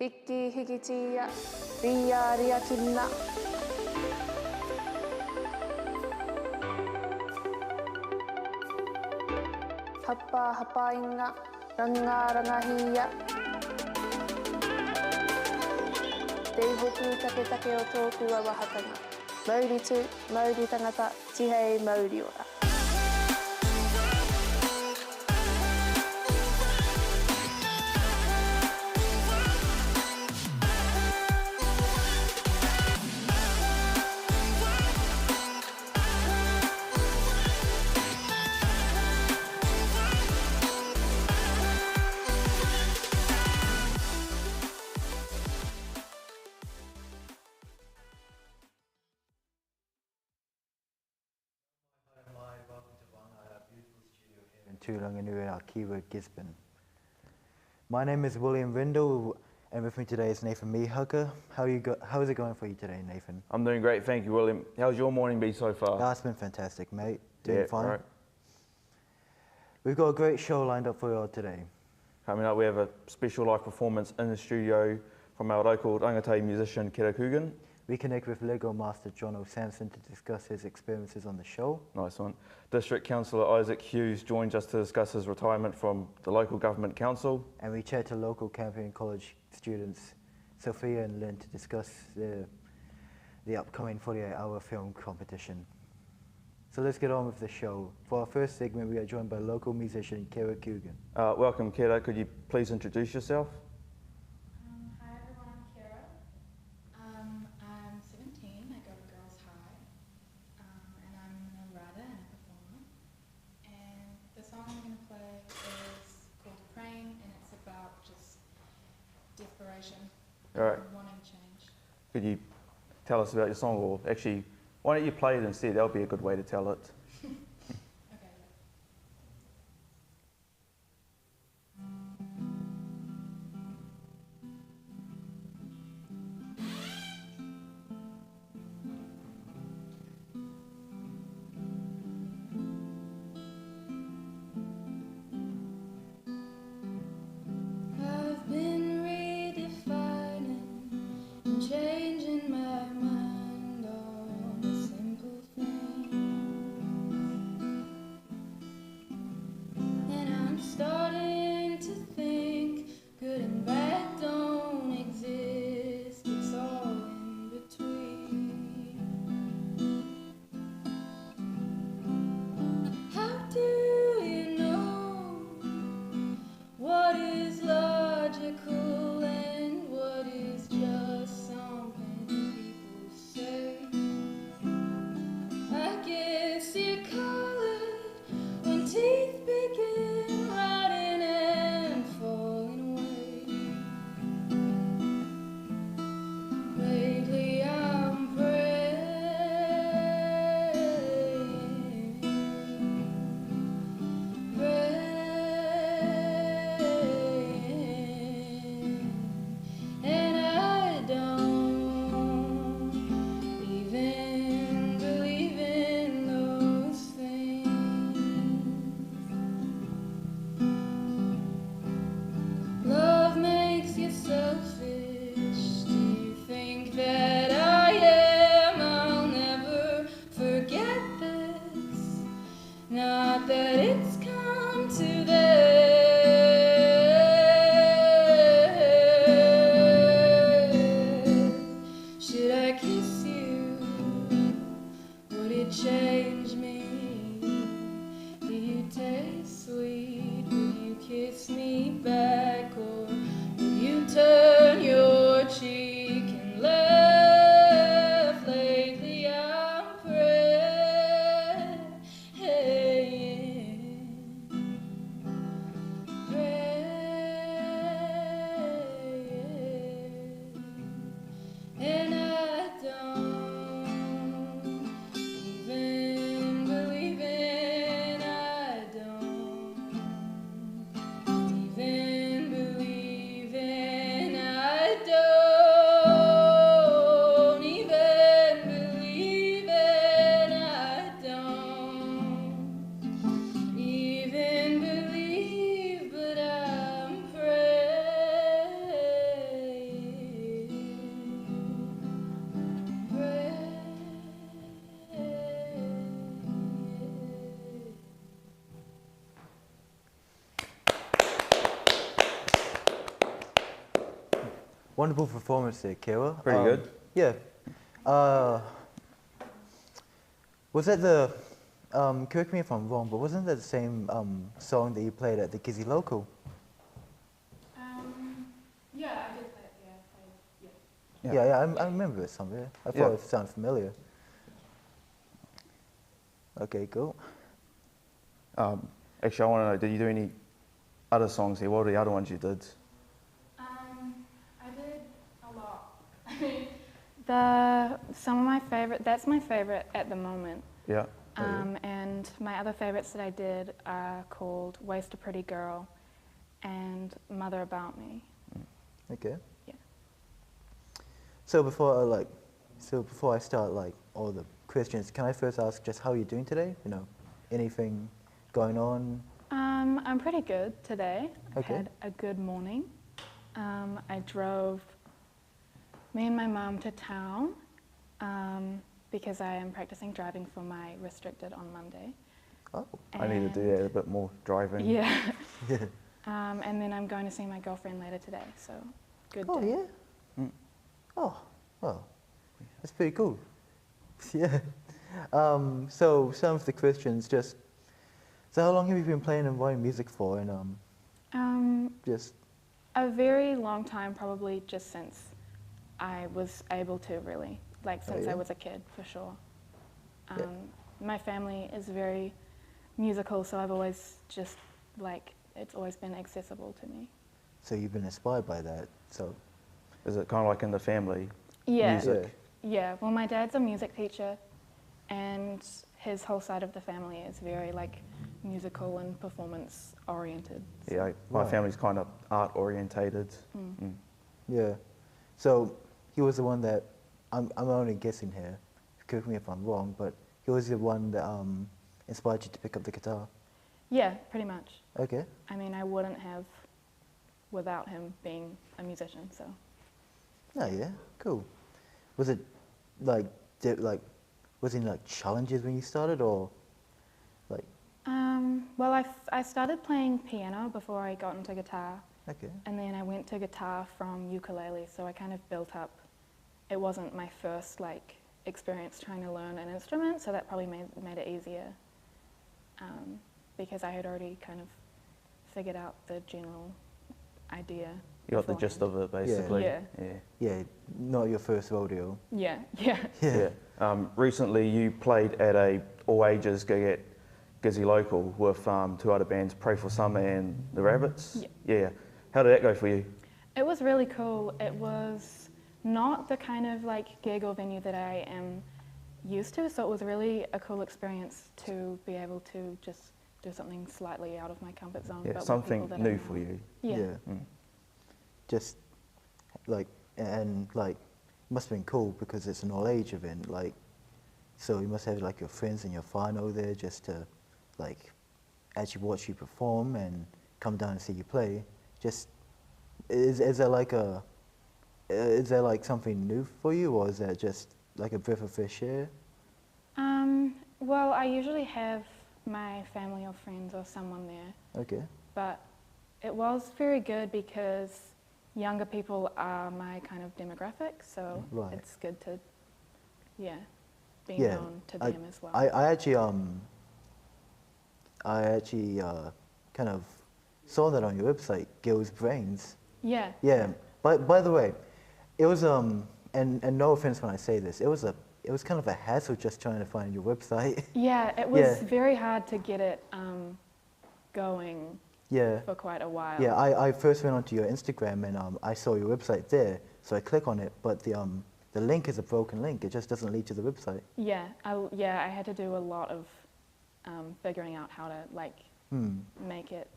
Hiki hiki tia, ria ria kina. Hapa hapa inga, Rangatahi. Te hoku take take o tōku a wahatanga. Mauri tū, Mauri Tāngata, tihei Mauri ora. Gisborne. My name is William Rindle, and with me today is Nathan Meehugger. How is it going for you today, Nathan? I'm doing great, thank you, William. How's your morning been so far? Oh, it's been fantastic, mate. Doing fine. Right. We've got a great show lined up for you all today. Coming up, we have a special live performance in the studio from our local Rāngai musician Keira Coogan. We connect with Lego Master Jono Samson to discuss his experiences on the show. Nice one. District Councillor Hughes joins us to discuss his retirement from the local government council. And we chat to local Campion College students, Sophia and Lien, to discuss the upcoming 48-hour film competition. So let's get on with the show. For our first segment, we are joined by local musician Keira Coogan. Welcome, Keira. Could you please introduce yourself? Hi everyone, I'm Keira. I'm 17, I go to Girls High, and I'm a writer and a performer. And the song I'm going to play is called Praying, and it's about just desperation and wanting change. Could you tell us about your song, or actually, why don't you play it instead? That would be a good way to tell it. I've been redefining and changing my mind on the simple things, and I'm starting to think good and bad don't exist, it's all in between. How do you know what is logical and what is just something people say? I guess you call it when teeth begin rotting and falling away. Lately I'm and I don't even believe in those things. Love makes you selfish. Do you think that I am? I'll never forget this. Not that it's come to this. Should I kiss you? Would it change me? Do you taste sweet? Will you kiss me back, or will you turn your cheek and laugh? Lately I'm praying, and I don't even Wonderful performance there, Keira. Pretty good. Yeah. Was that the, correct me if I'm wrong, but wasn't that the same song that you played at the Gizzy Local? Yeah, I did play it. Yeah, Yeah. Yeah, I remember it somewhere. I thought it sounded familiar. Okay, cool. Actually, I want to know, did you do any other songs here? What are the other ones you did? I did a lot. Some of my favorite. That's my favorite at the moment. Yeah. And my other favorites that I did are called "Waste a Pretty Girl" and "Mother About Me." Okay. Yeah. So before I start like all the questions, can I first ask just how you're doing today? You know, anything going on? I'm pretty good today. Okay. I had a good morning. I drove me and my mum to town because I am practicing driving for my restricted on Monday. Oh. I need to do that a bit more, driving. Yeah. Yeah. And then I'm going to see my girlfriend later today, so good Oh day. yeah. Oh, well, that's pretty cool. Yeah. So some of the questions just. So how long have you been playing and writing music for? And just. A very long time, probably just since I was able to really, like since I was a kid, for sure. Yeah. My family is very musical, so I've always just like, it's always been accessible to me. So you've been inspired by that. So. Is it kind of like in the family? Yeah. Music? Yeah, well my dad's a music teacher and his whole side of the family is very like musical and performance oriented. So. Yeah, my Right. family's kind of art orientated. Yeah. So he was the one that I'm only guessing here. Correct me if I'm wrong, but he was the one that inspired you to pick up the guitar. Yeah, pretty much. Okay. I mean, I wouldn't have without him being a musician, so. Oh yeah, cool. Was it was it like challenges when you started or like? Well, I started playing piano before I got into guitar, Okay. and then I went to guitar from ukulele, so I kind of built up. It wasn't my first like experience trying to learn an instrument, so that probably made it easier because I had already kind of figured out the general idea. You got the gist beforehand. of it, basically. Yeah. Yeah, not your first rodeo. Yeah. Yeah. Recently, you played at a all-ages gig at Gizzy Local with two other bands, Pray for Summer and The Rabbits. Yeah. How did that go for you? It was really cool. It was not the kind of like gig or venue that I am used to, so it was really a cool experience to be able to just do something slightly out of my comfort zone. Yeah, but with something people that I new know. for you. Yeah. Just like must have been cool because it's an all-age event. Like, so you must have like your friends and your whānau there just to like actually watch you perform and come down and see you play. Just is there like something new for you, or is that just like a breath of fresh air? Well, I usually have my family or friends or someone there. Okay. But it was very good because younger people are my kind of demographic, so Right. it's good to, be known to them as well. I actually kind of saw that on your website, Girls' Brains. Yeah. Yeah. By the way, it was and no offense when I say this, it was kind of a hassle just trying to find your website. Yeah, it was very hard to get it going for quite a while. Yeah, I first went onto your Instagram and I saw your website there, so I click on it, but the link is a broken link. It just doesn't lead to the website. Yeah, I had to do a lot of figuring out how to like make it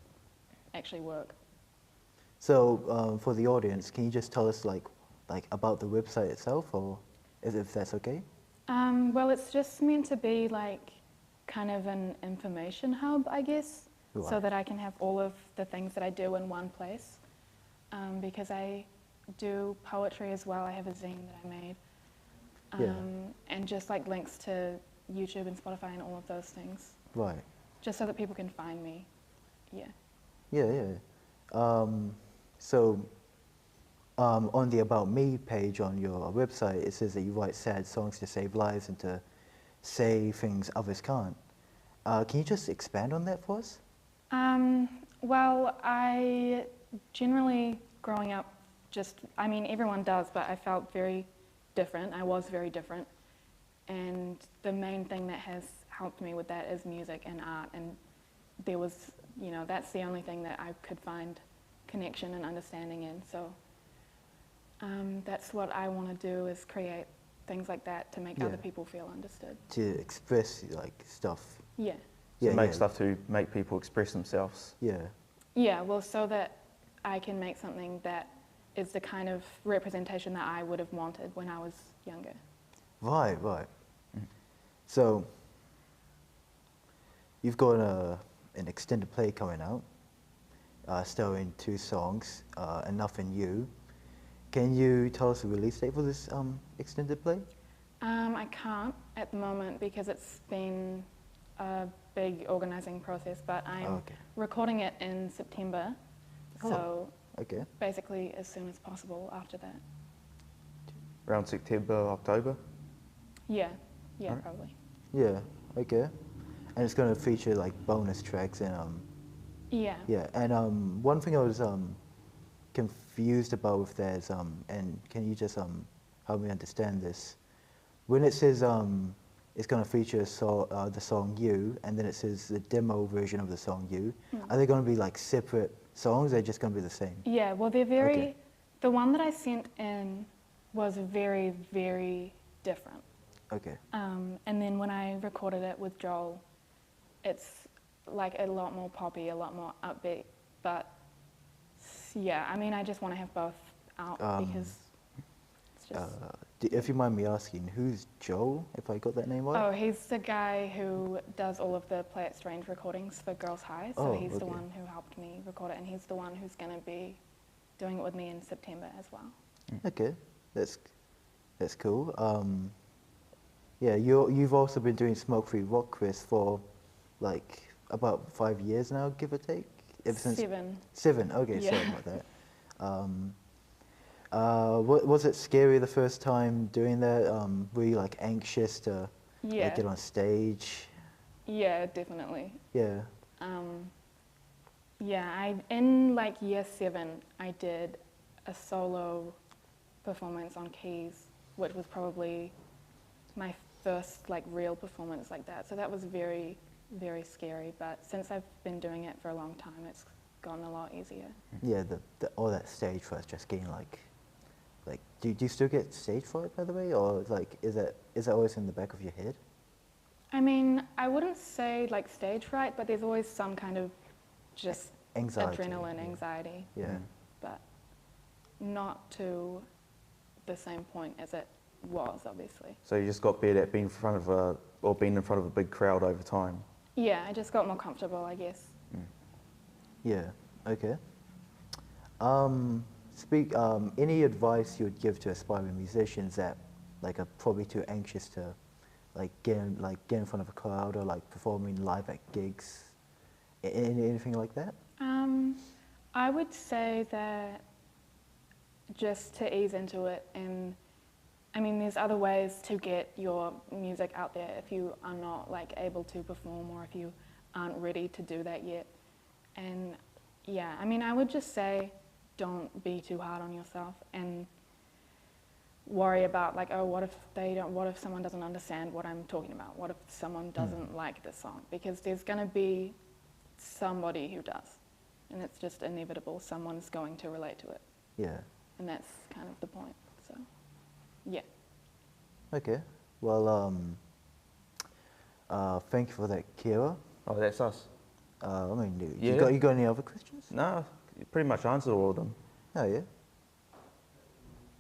actually work. So for the audience, can you just tell us like about the website itself, or if that's okay? Well, it's just meant to be like kind of an information hub, I guess, so Right. that I can have all of the things that I do in one place. Because I do poetry as well. I have a zine that I made. And just like links to YouTube and Spotify and all of those things. Right. Just so that people can find me. Yeah. Yeah. So on the About Me page on your website, it says that you write sad songs to save lives and to say things others can't. Can you just expand on that for us? Well, I generally, growing up, I mean, everyone does, but I felt very different. I was very different. And the main thing that has helped me with that is music and art. And there was, you know, that's the only thing that I could find connection and understanding in. So that's what I want to do, is create things like that to make other people feel understood. To express like stuff. Yeah. To make stuff to make people express themselves. Yeah. Yeah, well, so that I can make something that is the kind of representation that I would have wanted when I was younger. Right. So, you've got an extended play coming out, starring 2 songs, Enough and You. Can you tell us the release date for this extended play? I can't at the moment because it's been a big organising process, but I'm recording it in September, so basically as soon as possible after that. Around September, October? Yeah, probably. Yeah, okay. And it's going to feature like bonus tracks and Yeah. Yeah, and one thing I was confused about with that is and can you just help me understand this? When it says it's going to feature the song You, and then it says the demo version of the song You, are they going to be like separate songs? Or are they just going to be the same? Yeah, well, they're very. The one that I sent in was very, very different. Okay. And then when I recorded it with Joel, it's like a lot more poppy, a lot more upbeat. But yeah, I mean, I just want to have both out because it's just. If you mind me asking, who's Joel, if I got that name right? Oh, he's the guy who does all of the Play It Strange recordings for Girls High. So he's the one who helped me record it, and he's the one who's going to be doing it with me in September as well. Okay, that's cool. Yeah, you've also been doing Smoke Free Rock Quiz for like about 5 years now, give or take? Ever since 7. 7, okay, Yeah. sorry about that. Was it scary the first time doing that? Were you like anxious to like, get on stage? Yeah, definitely. Yeah. Yeah, in like year 7, I did a solo performance on keys, which was probably my first like real performance like that. So that was very, very scary. But since I've been doing it for a long time, it's gotten a lot easier. Yeah, all that stage fright, just getting like, do you still get stage fright, by the way, or like is that always in the back of your head? I mean, I wouldn't say like stage fright, but there's always some kind of just anxiety, adrenaline, anxiety. Yeah. But not to the same point as it was, obviously. So you just got better at being in front of a big crowd over time? Yeah, I just got more comfortable, I guess. Yeah. Okay. Any advice you would give to aspiring musicians that like are probably too anxious to get in front of a crowd or like performing live at gigs? Anything like that? I would say that just to ease into it, and I mean, there's other ways to get your music out there if you are not like able to perform or if you aren't ready to do that yet. And yeah, I mean, I would just say don't be too hard on yourself and worry about like, oh, what if someone doesn't understand what I'm talking about? What if someone doesn't like this song? Because there's going to be somebody who does, and it's just inevitable. Someone's going to relate to it. Yeah. And that's kind of the point. So, yeah. Okay. Well, thank you for that, Keira. Oh, that's us. I mean, you got any other questions? No, you pretty much answered all of them. Oh yeah.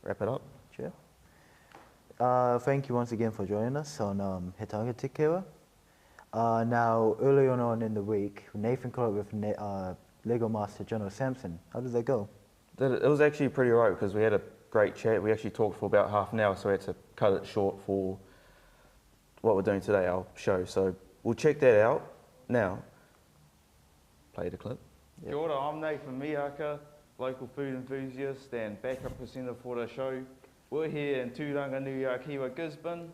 Wrap it up. Sure. Thank you once again for joining us on He Tāngata, Keira. Now, earlier on in the week, Nathan caught up with Lego Master Jono Samson. How did that go? It was actually pretty alright because we had a great chat. We actually talked for about half an hour, so we had to cut it short for what we're doing today, our show. So we'll check that out now. Play the clip. Kia ora, I'm Nathan Mihaka. local food enthusiast and backup presenter for the show. We're here in Kiwa, Gisborne,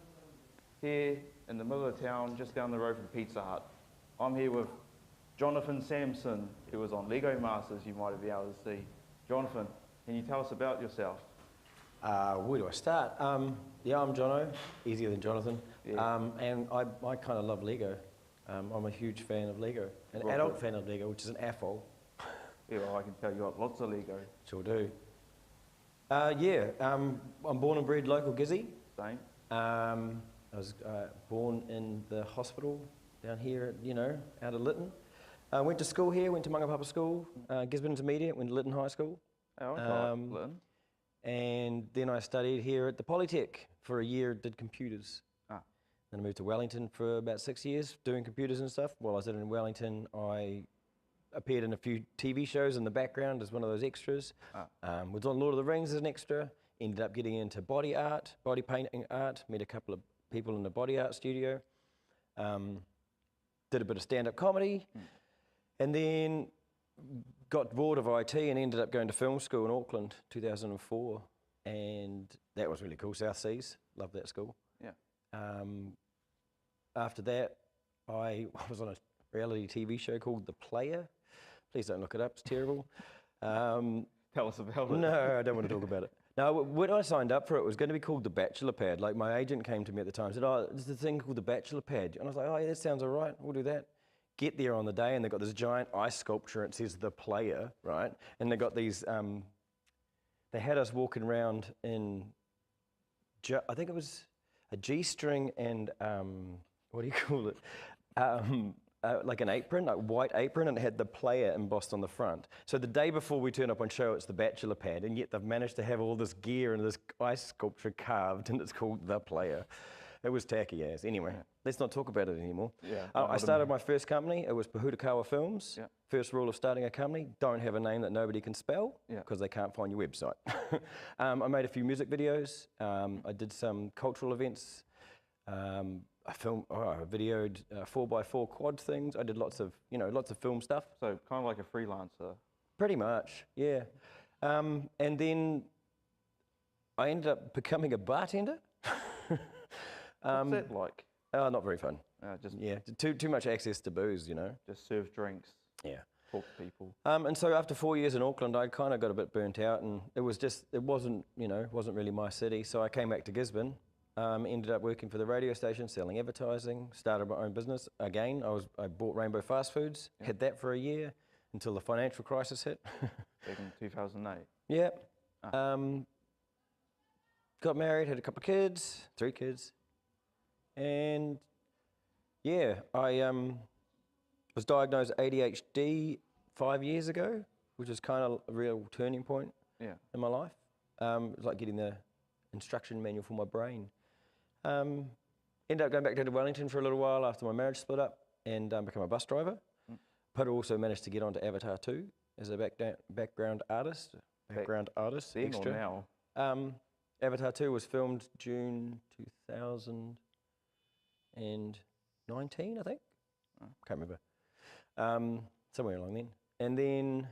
here in the middle of town, just down the road from Pizza Hut. I'm here with Jono Samson, who was on Lego Masters, you might have been able to see. Jonathan, can you tell us about yourself? Where do I start? Yeah, I'm Jono, easier than Jonathan, Yeah. and I kind of love Lego. I'm a huge fan of Lego, an adult fan of Lego, which is an AFOL. Yeah, well, I can tell you got lots of Lego. Sure do. I'm born and bred local Gizzy. Same. I was born in the hospital down here, out of Lytton. Went to school here, went to Mangapapa School, Gisborne Intermediate, went to Lytton High School. Oh, I like Lien. And then I studied here at the Polytech for a year, did computers. Then I moved to Wellington for about 6 years doing computers and stuff. While I was in Wellington, I appeared in a few TV shows in the background as one of those extras. Was on Lord of the Rings as an extra. Ended up getting into body art, body painting art. Met a couple of people in the body art studio. Did a bit of stand-up comedy. And then got bored of IT and ended up going to film school in Auckland, 2004. And that was really cool, South Seas. Loved that school. Yeah. After that, I was on a reality TV show called The Player. Please don't look it up, it's terrible. Tell us about it. No, I don't want to talk about it. No, when I signed up for it was going to be called The Bachelor Pad. Like, my agent came to me at the time and said, oh, there's a thing called The Bachelor Pad. And I was like, oh yeah, that sounds all right, we'll do that. Get there on the day and they've got this giant ice sculpture and it says The Player, right? And they got these, they had us walking around in, I think it was a G-string and, what do you call it? Like an apron, like white apron, and it had The Player embossed on the front. So the day before we turn up on show, it's The Bachelor Pad, and yet they've managed to have all this gear and this ice sculpture carved, and it's called The Player. It was tacky as. Anyway, let's not talk about it anymore. Yeah, I started my first company. It was Pahutakawa Films. Yeah. First rule of starting a company, don't have a name that nobody can spell, Yeah. because they can't find your website. I made a few music videos. I did some cultural events. I videoed 4x4 quad things. I did lots of film stuff. So kind of like a freelancer. Pretty much, yeah. And then I ended up becoming a bartender. What's that like? Not very fun. Just Yeah, too much access to booze, Just serve drinks, Yeah. talk to people. And so after 4 years in Auckland, I kind of got a bit burnt out, and it wasn't really my city. So I came back to Gisborne. Ended up working for the radio station, selling advertising, started my own business. Again, I bought Rainbow Fast Foods, had that for a year until the financial crisis hit. Back in 2008. Yeah. Got married, had a couple of kids, 3 kids. And yeah, I was diagnosed ADHD 5 years ago, which is kind of a real turning point in my life. It was like getting the instruction manual for my brain. Ended up going back down to Wellington for a little while after my marriage split up and became a bus driver. But also managed to get onto Avatar 2 as a background artist. Then or now? Avatar 2 was filmed June 2019, I think. Can't remember. Somewhere along then. And then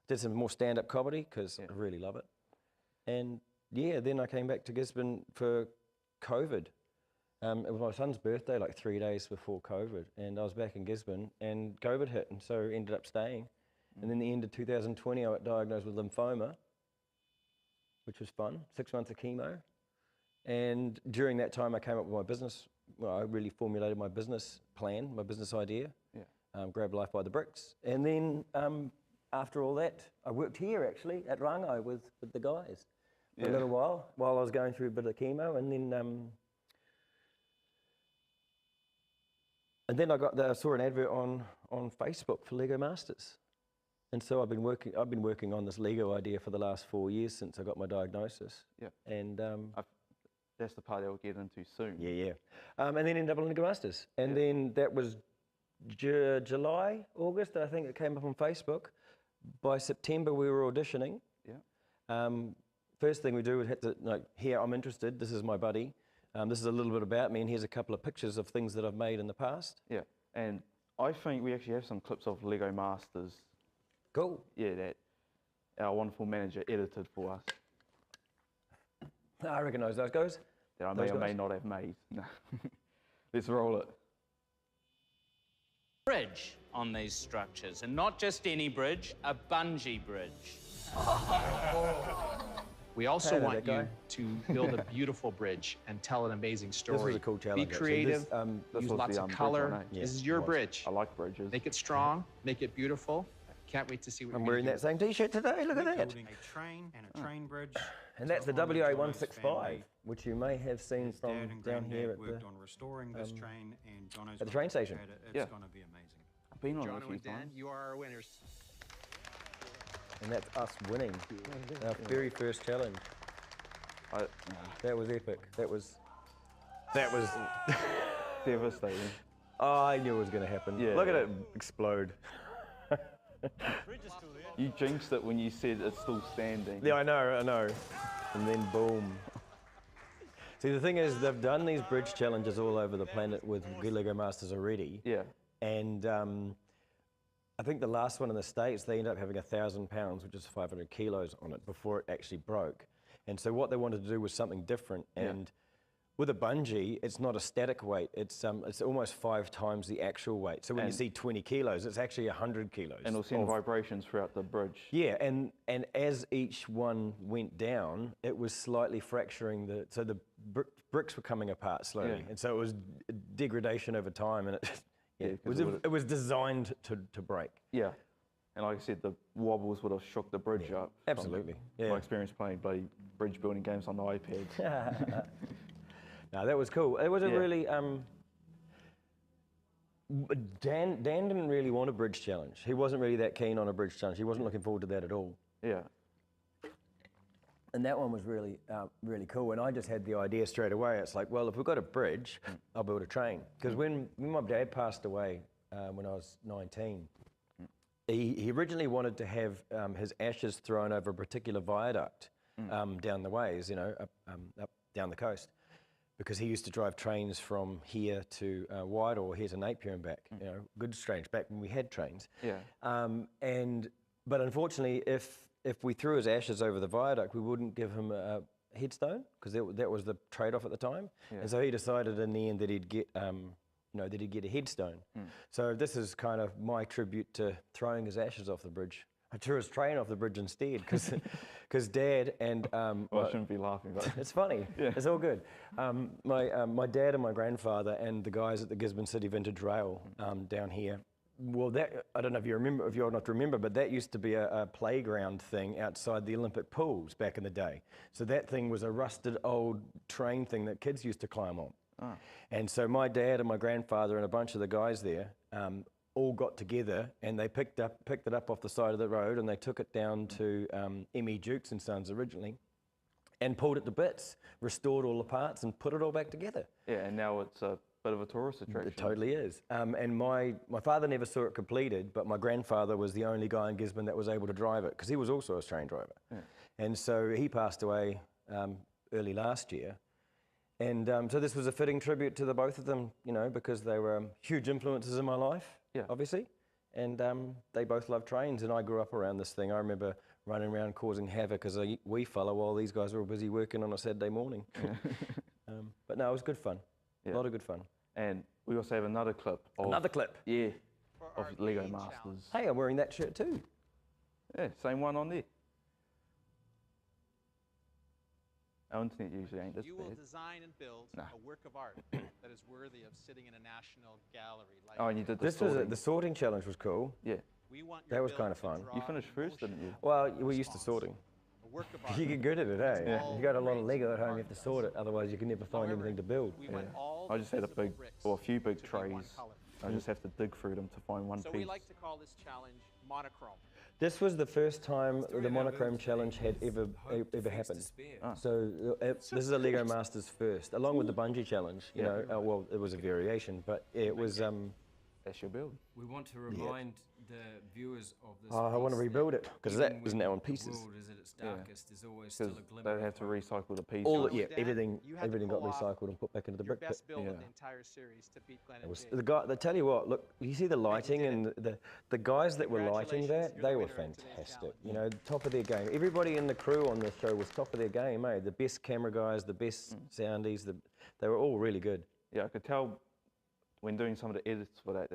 did some more stand-up comedy because I really love it. And yeah, then I came back to Gisborne for COVID. It was my son's birthday, like 3 days before COVID, and I was back in Gisborne, and COVID hit, and so ended up staying. And then the end of 2020, I got diagnosed with lymphoma, which was fun, 6 months of chemo. And during that time, I came up with my business. Well, I really formulated my business plan, my business idea. Grab life by the bricks. And then after all that, I worked here actually at Rāngai with the guys for a little while I was going through a bit of chemo, and then I saw an advert on Facebook for Lego Masters, and so I've been working on this Lego idea for the last 4 years since I got my diagnosis. Yeah. And that's the part I'll get into soon. Yeah. And then ended up on Lego Masters, and then that was July, August. I think it came up on Facebook. By September, we were auditioning. Yeah. First thing we do is hit here, I'm interested, this is my buddy. This is a little bit about me, and here's a couple of pictures of things that I've made in the past. Yeah, and I think we actually have some clips of Lego Masters. Cool. Yeah, that our wonderful manager edited for us. I recognise those guys. That I may or may not have made. No. Let's roll it. Bridge on these structures, and not just any bridge, a bungee bridge. We also want you to build a beautiful bridge and tell an amazing story. This was a cool challenge. Be creative, This use was lots the of bridge color. one, eh? This is your bridge. I like bridges. Make it strong, make it beautiful. Can't wait to see what I'm you're wearing gonna that same T-shirt today. Look at that. Building a train and a train bridge. And that's the So on the Jono's WA165, family, which you may have seen his from dad and down here granddad at worked the. on restoring this train, and Jono's at the train station. It's Yeah. going to be amazing. I've been on it a Jono few and Dan, times. you are our winners. And that's us winning our very first challenge. That was epic. That was Devastating. Oh, I knew it was going to happen. Yeah. Look at it explode. You jinxed it when you said it's still standing. Yeah, I know. And then boom. See, the thing is, they've done these bridge challenges all over the planet with Lego Masters already. Yeah. And I think the last one in the States, they ended up having 1,000 pounds, which is 500 kilos on it, before it actually broke. And so what they wanted to do was something different. Yeah. And with a bungee, it's not a static weight. It's almost 5 times the actual weight. So when you see 20 kilos, it's actually 100 kilos. And it'll send vibrations throughout the bridge. Yeah, and as each one went down, it was slightly fracturing so the bricks were coming apart slowly. Yeah. And so it was degradation over time, and it was designed to break. Yeah. And like I said, the wobbles would have shook the bridge up. Absolutely. From Yeah. my experience playing bloody bridge building games on the iPad. No, that was cool. It was a Yeah. really Dan didn't really want a bridge challenge. He wasn't really that keen on a bridge challenge. He wasn't looking forward to that at all. Yeah. And that one was really really cool. And I just had the idea straight away. It's like, well, if we've got a bridge, I'll build a train. Because when my dad passed away when I was 19, he originally wanted to have his ashes thrown over a particular viaduct down the ways, up down the coast. Because he used to drive trains from here to Whitehall, here to Napier and back. Good strange, back when we had trains. Yeah. But unfortunately, if we threw his ashes over the viaduct, we wouldn't give him a headstone, because that was the trade-off at the time. Yeah. And so he decided in the end that he'd get a headstone. So this is kind of my tribute to throwing his ashes off the bridge. I threw his train off the bridge instead, because Dad and I shouldn't be laughing, but it's funny. Yeah. It's all good. My dad and my grandfather and the guys at the Gisborne City Vintage Rail down here. Well, that I don't know if you remember, if you're not remember, but that used to be a playground thing outside the Olympic pools back in the day. So that thing was a rusted old train thing that kids used to climb on. Oh. And so my dad and my grandfather and a bunch of the guys there all got together, and they picked it up off the side of the road, and they took it down to M.E. Jukes and Sons originally, and pulled it to bits, restored all the parts, and put it all back together. Yeah, and now it's a bit of a tourist attraction. It totally is. And my father never saw it completed, but my grandfather was the only guy in Gisborne that was able to drive it, because he was also a train driver. Yeah. And so he passed away early last year. And so this was a fitting tribute to the both of them, because they were huge influences in my life. Yeah. Obviously, and they both love trains, and I grew up around this thing. I remember running around causing havoc as a wee fella while these guys were all busy working on a Saturday morning. Yeah. But no, it was good fun. Yeah. A lot of good fun. And we also have another clip. Yeah, of Lego Masters. Hey, I'm wearing that shirt too. Yeah, same one on there. Our internet usually ain't this You bad. will design and build a work of art that is worthy of sitting in a national gallery. Like Oh, and you did the sorting challenge was cool. Yeah. We want that was kind of fun. You finished first, didn't you? Well, we're used to sorting. A work of art. You get good at it, eh? Yeah. You got a lot of Lego at home, you have to sort it, otherwise you can never find anything to build. We want all I just had a few big to be trays. one color. I just have to dig through them to find one So piece. we like to call this challenge monochrome. This was the first time the monochrome challenge had ever happened. So this is a Lego Masters first, along with the bungee challenge. Well, it was a variation, but it was That's your build. We want to remind the viewers of this. I want to rebuild it because that is now in pieces. The world is at its darkest. There's always still a glimmer. They of have to hope. recycle the pieces. All With yeah, that, everything you had to got pull off recycled and put back into the Your brick pit. best build of Yeah. the entire series to beat Glenn It was and the guy. They tell you what. Look, you see the lighting did and the guys that were lighting that. Congratulations, you're They the were winner of today's fantastic. challenge. You know, top of their game. Everybody in the crew on this show was top of their game. The best camera guys, the best soundies. They were all really good. Yeah, I could tell when doing some of the edits for that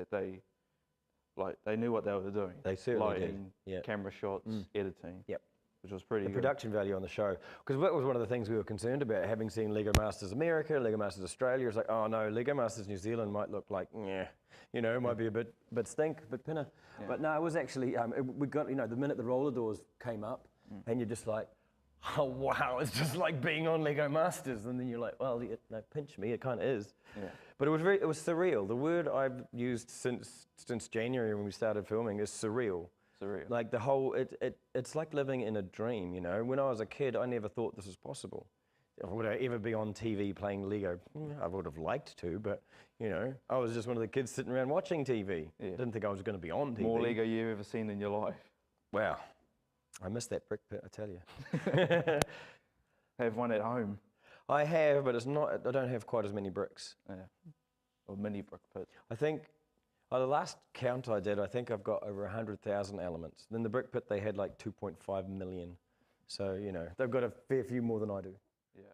they knew what they were doing. They certainly did. Lighting, Yeah. camera shots, editing. Yep. Which was pretty The good. production value on the show, because that was one of the things we were concerned about, having seen Lego Masters America, Lego Masters Australia. It's like, oh no, Lego Masters New Zealand might look like, yeah, you know, might be a bit stink, bit pinner. Yeah. But no, it was actually, we got, you know, the minute the roller doors came up, and you're just like, oh wow, it's just like being on Lego Masters, and then you're like, well, no, pinch me, it kind of is. Yeah. But it was surreal. The word I've used since January when we started filming is surreal. Surreal. Like the whole, it's like living in a dream, you know. When I was a kid, I never thought this was possible. Would I ever be on TV playing Lego? I would have liked to, but you know, I was just one of the kids sitting around watching TV. Yeah. Didn't think I was going to be on TV. More Lego you've ever seen in your life. Wow, I missed that brick pit, I tell you. Have one at home. I have, but it's not. I don't have quite as many bricks. Yeah. Or mini brick pit. I think. The last count I did, I think I've got over 100,000 elements. Then the brick pit, they had like 2.5 million. So, you know, they've got a fair few more than I do. Yeah.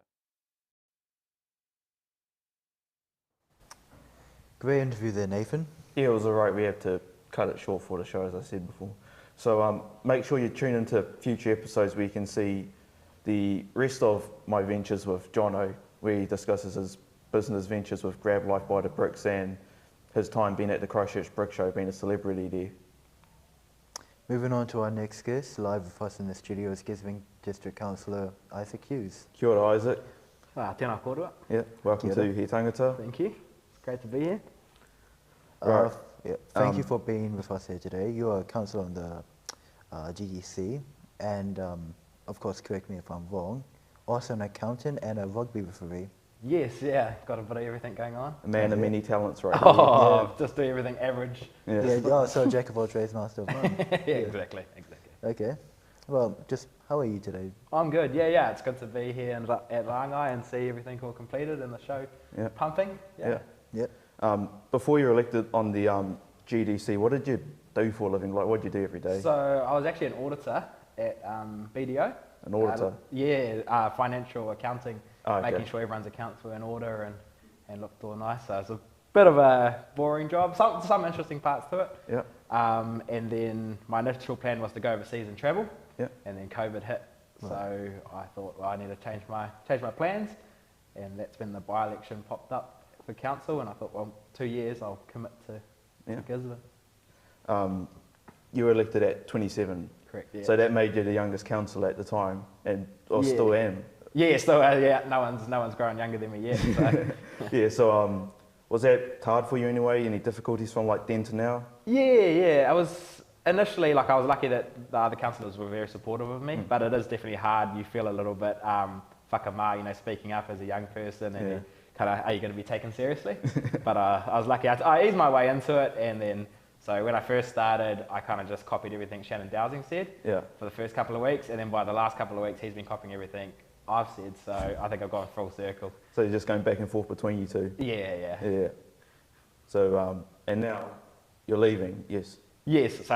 Great interview there, Nathan. Yeah, it was alright. We have to cut it short for the show, as I said before. So make sure you tune into future episodes where you can see the rest of my ventures with Jono, where he discusses his business ventures with Grab Life by the Bricks and his time being at the Christchurch Brick Show, being a celebrity there. Moving on to our next guest, live with us in the studio is Gisborne District Councillor Isaac Hughes. Kia ora, Isaac. Tēnā kōrua. Yeah, welcome Kia ora. to He Tāngata. Thank you. It's great to be here. Right. Thank you for being with us here today. You are a councillor on the GDC, and of course, correct me if I'm wrong, also an accountant and a rugby referee. Yes, yeah, got a bit of everything going on. A man of many talents, right? Oh, just do everything average. So jack of all trades, master of none. Yeah, exactly. Okay. Well, just how are you today? I'm good. Yeah, it's good to be here at Rāngai and see everything all completed and the show pumping. Yeah. Before you were elected on the GDC, what did you do for a living? Like, what did you do every day? So I was actually an auditor at BDO. An auditor? Financial accounting, okay. making sure everyone's accounts were in order and looked all nice. So it's a bit of a boring job, some interesting parts to it. Yeah. And then my initial plan was to go overseas and travel. Yeah. And then COVID hit, so I thought, well, I need to change my plans, and that's when the by-election popped up for council, and I thought, well, 2 years I'll commit to Gisborne. You were elected at 27. Correct. Yeah. So that made you the youngest councillor at the time, or still am. Yeah, still. No one's grown younger than me yet. So. Yeah. So was that hard for you anyway? Any difficulties from like then to now? Yeah. I was initially I was lucky that the other councillors were very supportive of me, but it is definitely hard. You feel a little bit whakamā, speaking up as a young person, and kind of, are you going to be taken seriously? But I was lucky. I eased my way into it, and then. So when I first started, I kind of just copied everything Shannon Dowsing said for the first couple of weeks, and then by the last couple of weeks, he's been copying everything I've said. So I think I've gone full circle. So you're just going back and forth between you two? Yeah. So, and now you're leaving, yes? Yes, so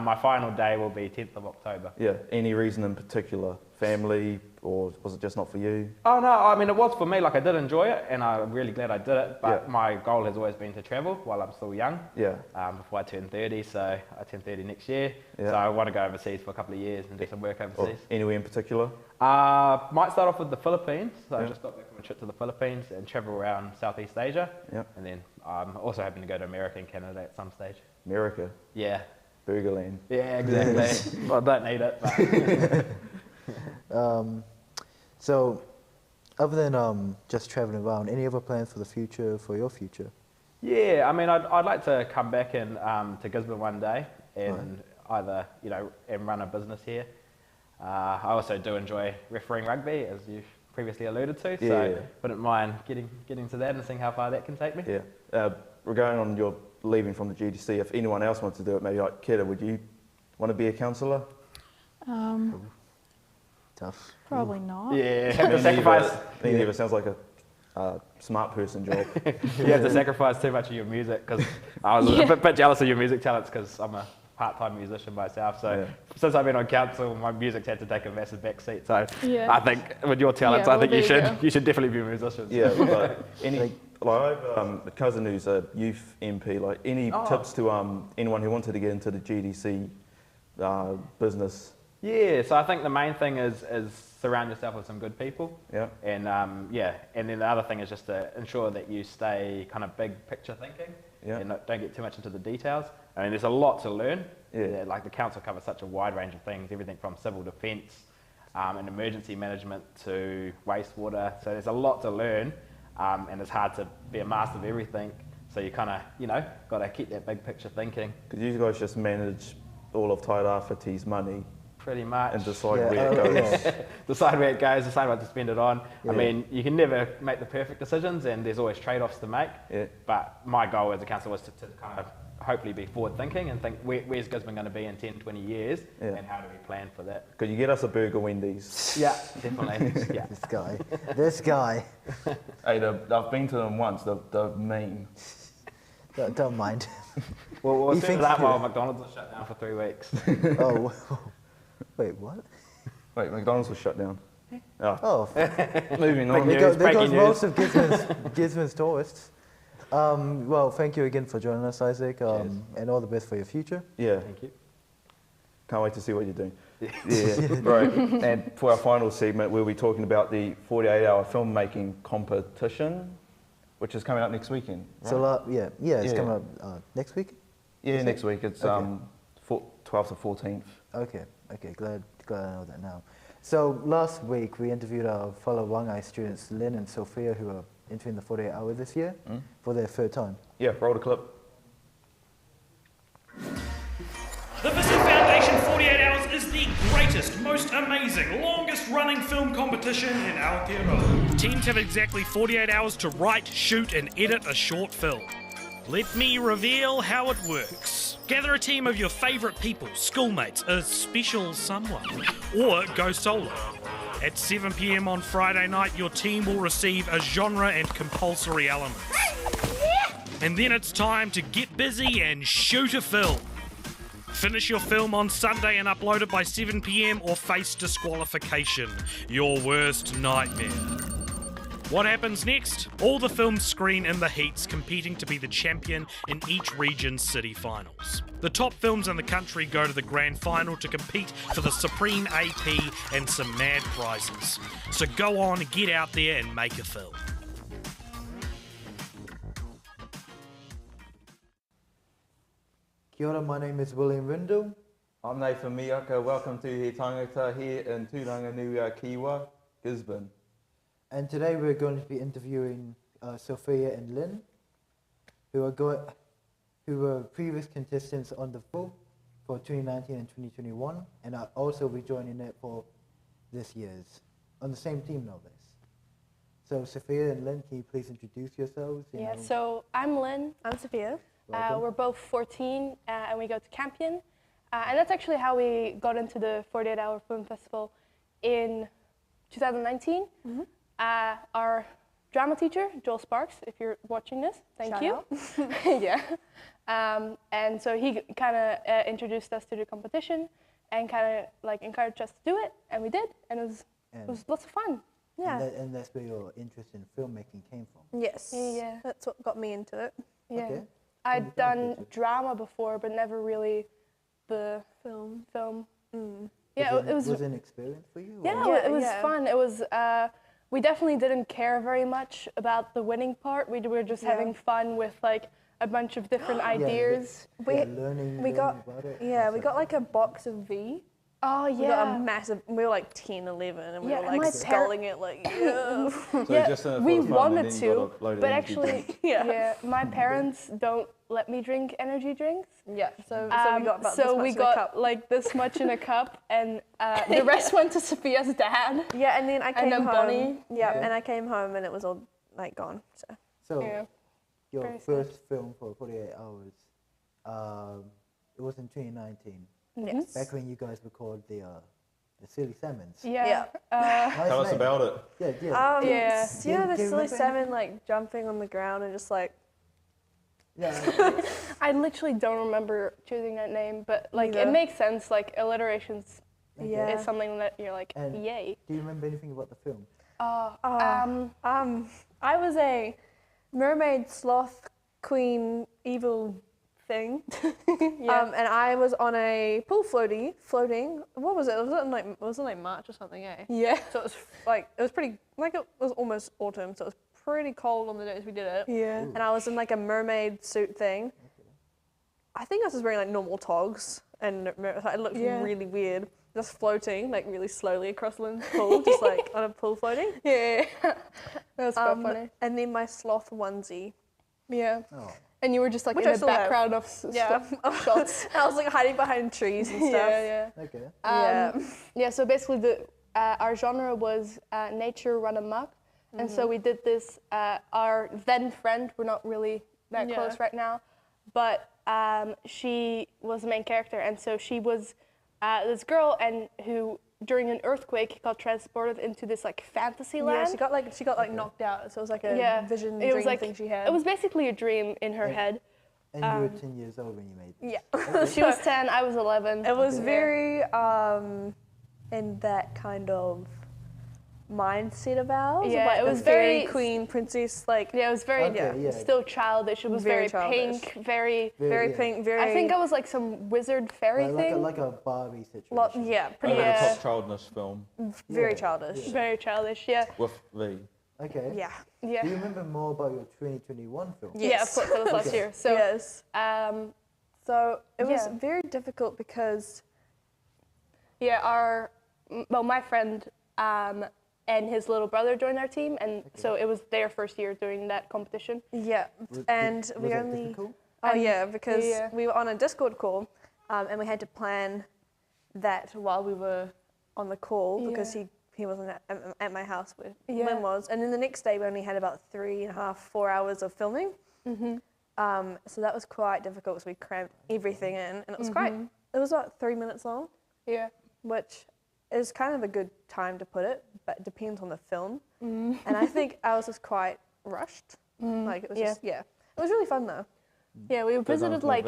my final day will be 10th of October. Yeah, any reason in particular? Family, or was it just not for you? Oh no, I mean it was for me, I did enjoy it, and I'm really glad I did it, but my goal has always been to travel while I'm still young, before I turn 30, so I turn 30 next year, so I want to go overseas for a couple of years and do some work overseas. Anywhere in particular? Might start off with the Philippines, so I just got back from a trip to the Philippines and travel around Southeast Asia, and then I'm also hoping to go to America and Canada at some stage. America? Yeah. Burgerland. Yeah, exactly. Well, I don't need it, but... So, other than just travelling around, any other plans for the future, for your future? Yeah, I mean, I'd like to come back and to Gisborne one day and either, and run a business here. I also do enjoy refereeing rugby, as you've previously alluded to, so wouldn't mind getting to that and seeing how far that can take me. Yeah. Regarding on your leaving from the GDC, if anyone else wants to do it, maybe like Keira, would you want to be a councillor? Tough. Probably not. Yeah, have to sacrifice. Me neither. Sounds like a smart person job. You have to sacrifice too much of your music, because I was a bit jealous of your music talents, because I'm a part-time musician myself. So since I've been on council, my music's had to take a massive backseat. So I think with your talents, I think you should definitely be a musician. Yeah, like I've a cousin who's a youth MP. Like any tips to anyone who wanted to get into the GDC business? Yeah, so I think the main thing is surround yourself with some good people. Yeah. And and then the other thing is just to ensure that you stay kind of big picture thinking. Yeah. And don't get too much into the details. I mean, there's a lot to learn. Yeah. Like the council covers such a wide range of things, everything from civil defence and emergency management to wastewater. So there's a lot to learn, and it's hard to be a master of everything. So you kind of, got to keep that big picture thinking. Because you guys just manage all of Tairāwhiti's money. Pretty much. And decide where it goes. Decide where it goes, decide what to spend it on. Yeah. I mean, you can never make the perfect decisions, and there's always trade-offs to make. Yeah. But my goal as a councillor was to kind of hopefully be forward-thinking and think, where's Gisborne going to be in 10, 20 years, and how do we plan for that? Could you get us a burger Wendy's? Yeah, definitely. Yeah. This guy. Hey, I've been to them once. They're mean. Don't mind. We'll set that while McDonald's was shut down for 3 weeks. Oh. Wait, what? Wait, McDonald's was shut down. Oh. Moving on. There goes most of Gisborne's tourists. Well, thank you again for joining us, Isaac, and all the best for your future. Yeah. Thank you. Can't wait to see what you're doing. Yeah, right. And for our final segment, we'll be talking about the 48-hour filmmaking competition, which is coming up next weekend. Right? So, it's coming up next week? Yeah, next week. It's 12th to 14th. Okay, glad I know that now. So last week we interviewed our fellow Rāngai students, Lien and Sophia, who are entering the 48 hour this year for their third time. Yeah, roll the clip. The Visit Foundation 48 Hours is the greatest, most amazing, longest running film competition in Aotearoa. Teams have exactly 48 hours to write, shoot and edit a short film. Let me reveal how it works. Gather a team of your favourite people, schoolmates, a special someone, or go solo. At 7 p.m. on Friday night, your team will receive a genre and compulsory elements. And then it's time to get busy and shoot a film. Finish your film on Sunday and upload it by 7 p.m. or face disqualification. Your worst nightmare. What happens next? All the films screen in the heats, competing to be the champion in each region's city finals. The top films in the country go to the grand final to compete for the supreme AP and some mad prizes. So go on, get out there and make a film. Kia ora, my name is William Rindle. I'm Nathan Miaka. Welcome to He Tāngata here in Ranganuiakiwa, Gisborne. And today we're going to be interviewing Sophia and Lien, who were previous contestants on the film for 2019 and 2021, and are also rejoining it for this year's, on the same team, no less. So Sophia and Lien, can you please introduce yourselves? So I'm Lien. I'm Sophia. We're both 14 and we go to Campion. And that's actually how we got into the 48-hour film festival in 2019. Mm-hmm. Our drama teacher, Joel Sparks, if you're watching this, thank you. Yeah. And so he kind of introduced us to the competition and kind of like encouraged us to do it, and we did, and it was lots of fun. Yeah. And that's where your interest in filmmaking came from. Yes. Yeah. That's what got me into it. Yeah. Okay. I'd done drama before, but never really the film. Mm. Yeah, it was an experience for you? Yeah, it was fun. It was. We definitely didn't care very much about the winning part. We were just having fun with like a bunch of different ideas. We got like a box of V. Oh yeah. We got a massive. We were like 10, 11, and we were like sculling it like. Yeah. So we wanted to, but actually, my parents don't let me drink energy drinks. Yeah. So we got about this much in a cup. Like this much in a cup, and the rest went to Sophia's dad. Yeah, and then I came home. Bonnie. Yeah, and I came home and it was all like gone. So. Your your Very first film for 48 Hours. It was in 2019. Yes. Back when you guys recorded the Silly Salmons. Yeah. Nice Tell us name. about it. Yeah. You know the Do you silly remember salmon like jumping on the ground and just like. Yeah. I literally don't remember choosing that name, but like it Neither. makes sense. Like alliterations Yeah. is something that you're like, And yay. do you remember anything about the film? I was a mermaid sloth queen evil thing. And I was on a pool floating. What was it? Was it like March or something, eh? Yeah. So it was like, it was pretty, like it was almost autumn, so it was pretty cold on the days we did it. Yeah. And I was in like a mermaid suit thing. I think I was just wearing like normal togs, and it looked really weird. Just floating like really slowly across the pool, just like on a pool floating. Yeah. That was quite funny. And then my sloth onesie. Yeah. Oh. And you were just like Which in I the still have. background of shots. I was like hiding behind trees and stuff. Yeah. Okay. Yeah, so basically our genre was nature run amok. And so we did this, our then friend, we're not really that close right now, but she was the main character. And so she was this girl and who during an earthquake got transported into this like fantasy land. Yeah, she got like knocked out. So it was like a vision it was dream like, thing she had. It was basically a dream in her head. And you were 10 years old when you made this. Yeah. She was 10, I was 11. It was very in that kind of mindset of ours. Yeah, like it the was fairy very queen princess like. Yeah, it was very still childish. It was very childish. pink, very pink, very. I think it was like some wizard fairy thing. Like a Barbie situation. Yeah, pretty Over the much. top childness film. Very childish. Very childish. Yeah. With V. Okay. Yeah. Yeah. Do you remember more about your 2021 film? Yes. Yeah, of course, that was last year. So yes. So it was yeah. very difficult because. Yeah, my friend and his little brother joined our team, and so it was their first year doing that competition. Yeah, and we that only. difficult? Oh yeah, because Yeah. we were on a Discord call, and we had to plan that while we were on the call because he wasn't at my house where Lien was, and then the next day we only had about 3.5, 4 hours of filming. So that was quite difficult. So we crammed everything in, and it was quite. It was about 3 minutes long. Yeah. Which is kind of a good time to put it, but it depends on the film. And I think I was just quite rushed. Like it was just it was really fun though. Yeah, we visited like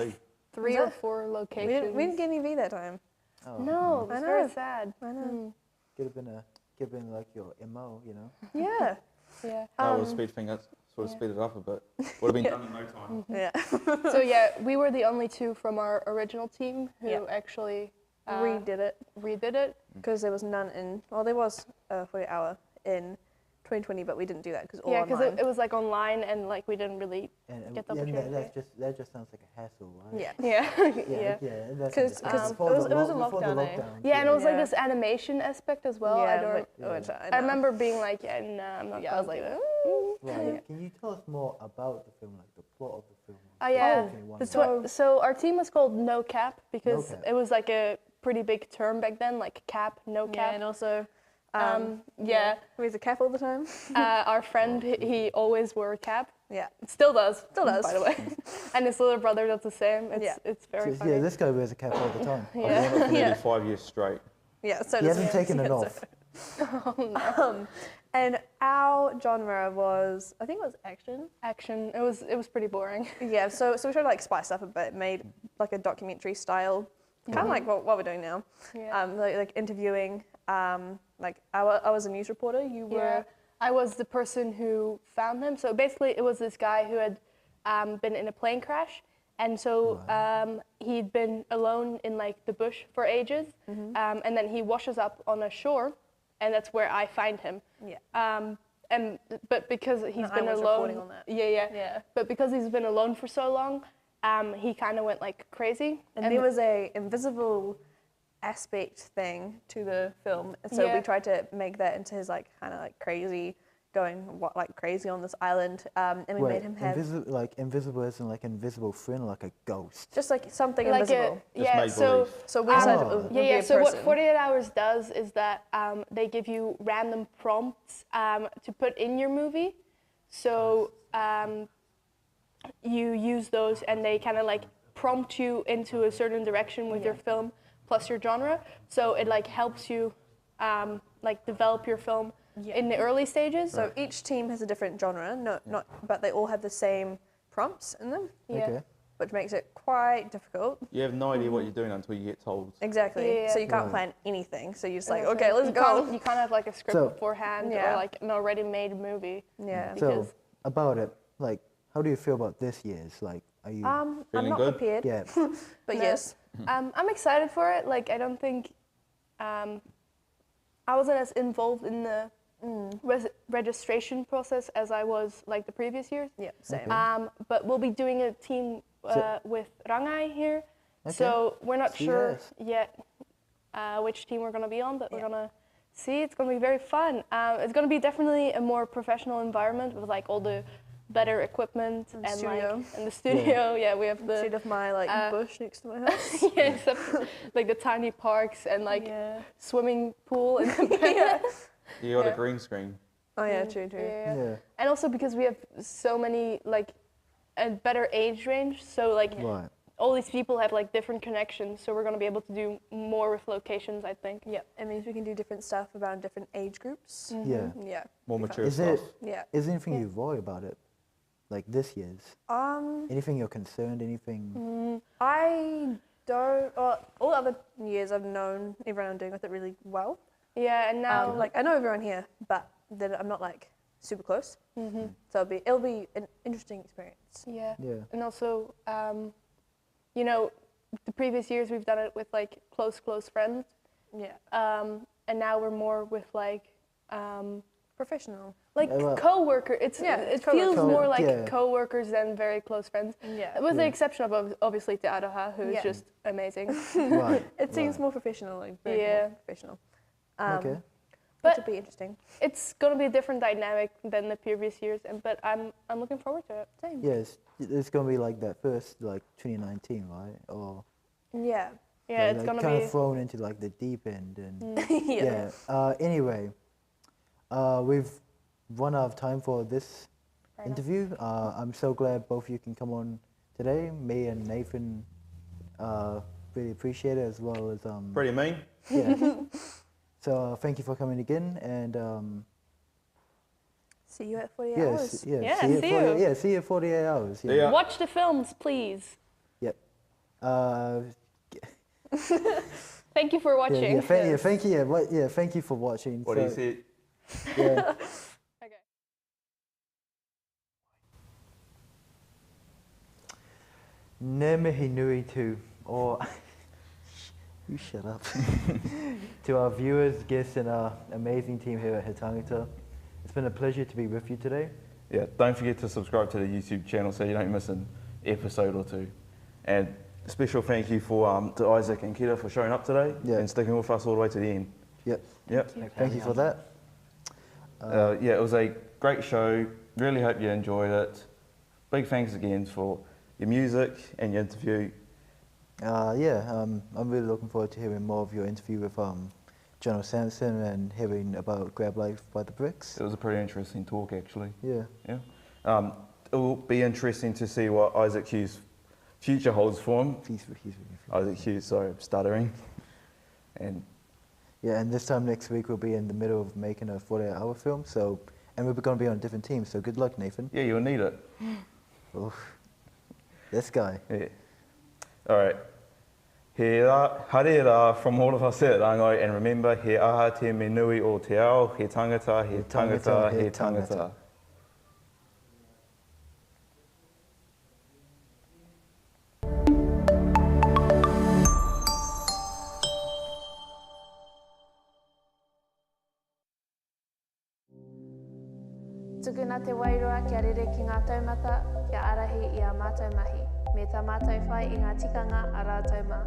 3 Yeah. or 4 locations. We didn't get any V that time. Oh, No, it was I very know. sad. I know. Could have been like your MO, you know? Yeah. Yeah. I would speed things, sort of speed it up a bit. Would have been done in no time. Yeah. So yeah, we were the only 2 from our original team who actually redid it. Because there was none in. Well, there was a 48-hour in 2020, but we didn't do that because all Yeah, online. because it was like online and like we didn't really And get the opportunity. that just sounds like a hassle, right? Yeah. Yeah. Yeah. Because it was a lockdown, eh? Yeah, and it was like this animation aspect as well. Yeah, I remember being like, I'm not. Yeah, I was like, Right. Can you tell us more about the film, like the plot of the film? Oh yeah. Oh. So our team was called No Cap because No Cap. it was like a pretty big term back then, like cap, no cap. Yeah, and also. He wears a cap all the time. Our friend, he always wore a cap. Yeah. Still does. Still does. By the way. And his little brother does the same. It's very So, funny. yeah, this guy wears a cap all the time. I've worn it for nearly 5 years straight. Yeah, so He hasn't taken it off. And our genre was, I think it was action. Action. It was pretty boring. Yeah, so we tried to like spice up a bit, made like a documentary style, kind of like what we're doing now. Yeah. Like interviewing. Like I was a news reporter. You were. Yeah. I was the person who found him. So basically, it was this guy who had been in a plane crash, and so he'd been alone in like the bush for ages, and then he washes up on a shore, and that's where I find him. Yeah. But because he's been I was alone, reporting on that. Yeah. But because he's been alone for so long, he kind of went like crazy. And there was a invisible aspect thing to the film, so we tried to make that into his like kind of like crazy, going crazy on this island, and we made him have invisible as in like invisible friend, like a ghost. just like something like invisible. So we decided it would be a So what person. 48 Hours does is that they give you random prompts to put in your movie. So you use those and they kind of like prompt you into a certain direction with your film plus your genre. So it like helps you like develop your film in the early stages. So each team has a different genre, but they all have the same prompts in them. Yeah. Which makes it quite difficult. You have no idea what you're doing until you get told. Exactly. Yeah. So you can't plan anything. So you're just like, okay, let's go. You can't have like a script beforehand or like an already made movie. Yeah. So about it, like, how do you feel about this year's? Like, are you I'm feeling not good? prepared. Yeah. But yes. I'm excited for it. Like, I don't think I wasn't as involved in the registration process as I was like the previous years. Yeah, same. But we'll be doing a team with Rāngai here. Okay. So we're not sure Yes. yet which team we're going to be on, but we're going to see. It's going to be very fun. It's going to be definitely a more professional environment with like all the better equipment and studio. like in the studio. Yeah, we have the Instead of my like bush next to my house. yeah, except like the tiny parks and like swimming pool in the back. You got a green screen. Oh yeah, true. Yeah. And also because we have so many like a better age range, so like all these people have like different connections, so we're gonna be able to do more with locations, I think. Yeah, it means we can do different stuff around different age groups. Yeah. Yeah. More mature Is stuff. is there anything you worry about it? Like this year's? Anything you're concerned, anything? I don't, all other years I've known everyone I'm doing with it really well. Yeah, and now like I know everyone here, but then I'm not like super close. So it'll be an interesting experience. Yeah. Yeah. And also, you know, the previous years we've done it with like close friends. Yeah. And now we're more with like professional. Like co-worker. It feels more like co-workers than very close friends. Yeah. With the exception of obviously Tāngata, who is just amazing. It seems more professional, like very more professional. Okay. Which will be interesting. It's going to be a different dynamic than the previous years, but I'm looking forward to it. Same. Yes, it's going to be like that first, like 2019, right? Or yeah, it's going to be kind of thrown into like the deep end, and anyway, we've run out of time for this interview. I'm so glad both of you can come on today. Me and Nathan really appreciate it, as well as Pretty mean. Yeah. So thank you for coming again, and see you at 48 hours. see you at 48 hours. Yeah. Watch the films, please. Yep. Thank you for watching. Thank you. Thank you for watching. What do you say? Yeah. Okay. Ne mihi nui tu, or you shut up. To our viewers, guests, and our amazing team here at Tāngata, it's been a pleasure to be with you today. Yeah, don't forget to subscribe to the YouTube channel so you don't miss an episode or two. And a special thank you to Isaac and Keira for showing up today and sticking with us all the way to the end. Yep. Thank you for that. It was a great show. Really hope you enjoyed it. Big thanks again for your music and your interview. I'm really looking forward to hearing more of your interview with Jono Samson and hearing about Grab Life by the Bricks. It was a pretty interesting talk, actually. Yeah. It will be interesting to see what Isaac Hughes' future holds for him. Isaac Hughes, sorry, I'm stuttering. And this time next week we'll be in the middle of making a 48-hour film, and we're going to be on different teams, so good luck, Nathan. Yeah, you'll need it. This guy. Yeah. All right. He rā from all of us at Rāngai, and remember, he aha te me nui o te ao, he tangata, he tangata, he tangata. Tukuna te wairua kia rere ki ngā taumata, kia arahi i a mātou mahi. Me tā mātou whai i ngā tikanga a rātou mā.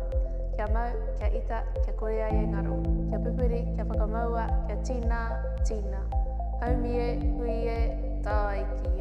Kia mau, kia ita, kia korea e ngaro. Kia pupuri, kia whakamaua, kia tīnā, tīnā. Haumie, hui e, tāai ki